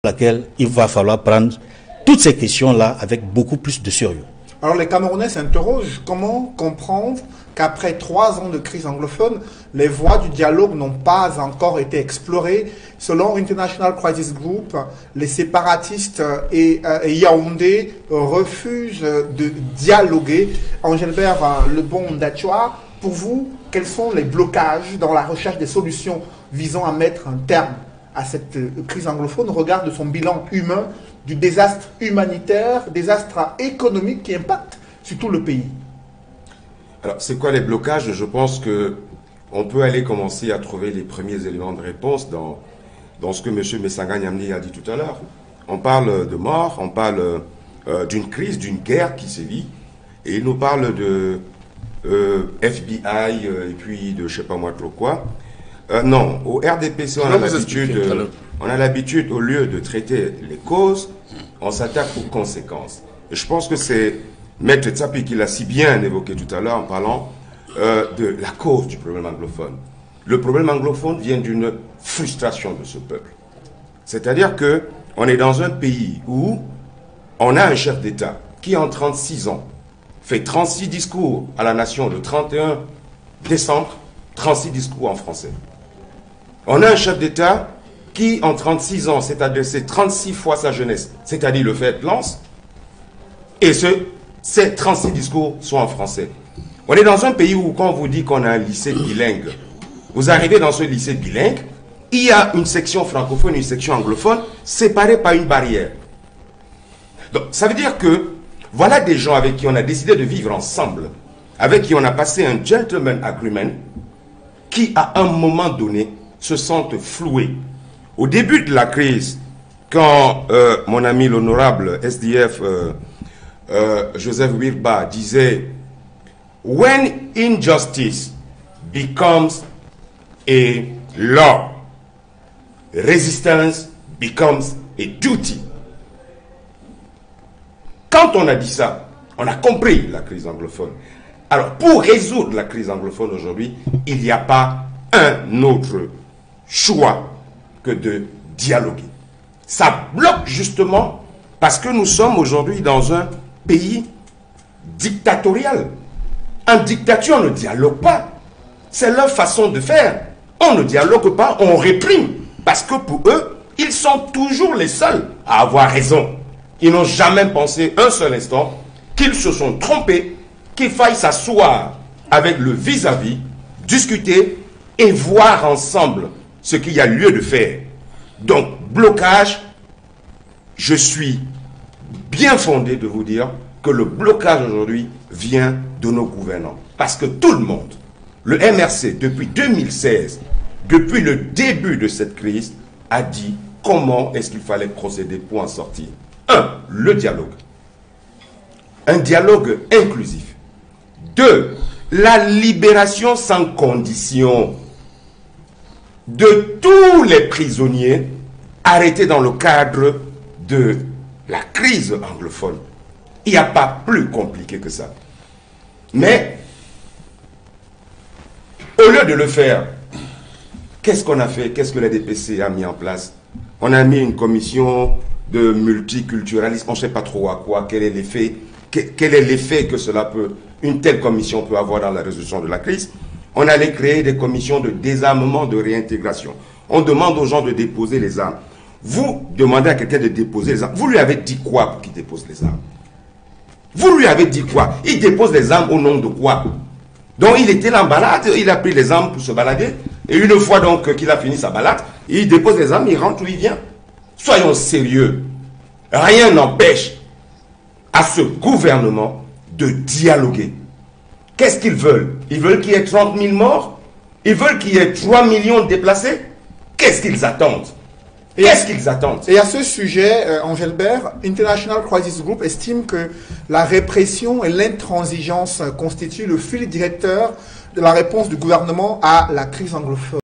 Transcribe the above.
laquelle il va falloir prendre toutes ces questions-là avec beaucoup plus de sérieux. Alors les Camerounais s'interrogent comment comprendre qu'après 3 ans de crise anglophone, les voies du dialogue n'ont pas encore été explorées. Selon International Crisis Group, les séparatistes et Yaoundé refusent de dialoguer. Angelbert Lebon-Dachua, pour vous, quels sont les blocages dans la recherche des solutions visant à mettre un terme à cette crise anglophone au regard de son bilan humain, du désastre humanitaire, désastre économique qui impacte sur tout le pays? Alors, c'est quoi les blocages? Je pense que on peut aller commencer à trouver les premiers éléments de réponse dans ce que M. Messanga Nyamni a dit tout à l'heure. On parle de mort, on parle d'une crise, d'une guerre qui sévit, et il nous parle de FBI et puis de je sais pas moi trop quoi. Non, au RDPC, on a l'habitude, au lieu de traiter les causes, on s'attaque aux conséquences. Et je pense que c'est Maître Tsapi qui l'a si bien évoqué tout à l'heure en parlant de la cause du problème anglophone. Le problème anglophone vient d'une frustration de ce peuple. C'est-à-dire que on est dans un pays où on a un chef d'État qui, en 36 ans, fait 36 discours à la nation le 31 décembre, 36 discours en français. On a un chef d'État qui, en 36 ans, s'est adressé 36 fois sa jeunesse, c'est-à-dire le fait de lance, et ces 36 discours sont en français. On est dans un pays où, quand on vous dit qu'on a un lycée bilingue, vous arrivez dans ce lycée bilingue, il y a une section francophone et une section anglophone, séparées par une barrière. Donc, ça veut dire que, voilà des gens avec qui on a décidé de vivre ensemble, avec qui on a passé un gentleman agreement, qui, à un moment donné, se sentent floués. Au début de la crise, quand mon ami l'honorable SDF Joseph Wirba disait « When injustice becomes a law, resistance becomes a duty ». Quand on a dit ça, on a compris la crise anglophone. Alors, pour résoudre la crise anglophone aujourd'hui, il n'y a pas un autre choix que de dialoguer. Ça bloque justement parce que nous sommes aujourd'hui dans un pays dictatorial. En dictature, on ne dialogue pas. C'est leur façon de faire. On ne dialogue pas, on réprime. Parce que pour eux, ils sont toujours les seuls à avoir raison. Ils n'ont jamais pensé un seul instant qu'ils se sont trompés, qu'il faille s'asseoir avec le vis-à-vis, discuter et voir ensemble ce qu'il y a lieu de faire. Donc, blocage, je suis bien fondé de vous dire que le blocage aujourd'hui vient de nos gouvernants. Parce que tout le monde, le MRC, depuis 2016, depuis le début de cette crise, a dit comment est-ce qu'il fallait procéder pour en sortir. 1. Le dialogue. Un dialogue inclusif. 2. La libération sans condition de tous les prisonniers arrêtés dans le cadre de la crise anglophone. Il n'y a pas plus compliqué que ça. Mais, au lieu de le faire, qu'est-ce qu'on a fait? Qu'est-ce que la DPC a mis en place? On a mis une commission de multiculturalisme, on ne sait pas trop à quoi, quel est l'effet que cela peut, une telle commission peut avoir dans la résolution de la crise. On allait créer des commissions de désarmement, de réintégration. On demande aux gens de déposer les armes. Vous demandez à quelqu'un de déposer les armes. Vous lui avez dit quoi pour qu'il dépose les armes? Vous lui avez dit quoi? Il dépose les armes au nom de quoi? Donc il était là en balade, il a pris les armes pour se balader. Et une fois donc qu'il a fini sa balade, il dépose les armes, il rentre où il vient. Soyons sérieux. Rien n'empêche à ce gouvernement de dialoguer. Qu'est-ce qu'ils veulent? Ils veulent qu'il y ait 30 000 morts? Ils veulent qu'il y ait 3 millions de déplacés? Qu'est-ce qu'ils attendent? Qu'est-ce qu'ils attendent? Et à ce sujet, Angelbert, International Crisis Group estime que la répression et l'intransigeance constituent le fil directeur de la réponse du gouvernement à la crise anglophone.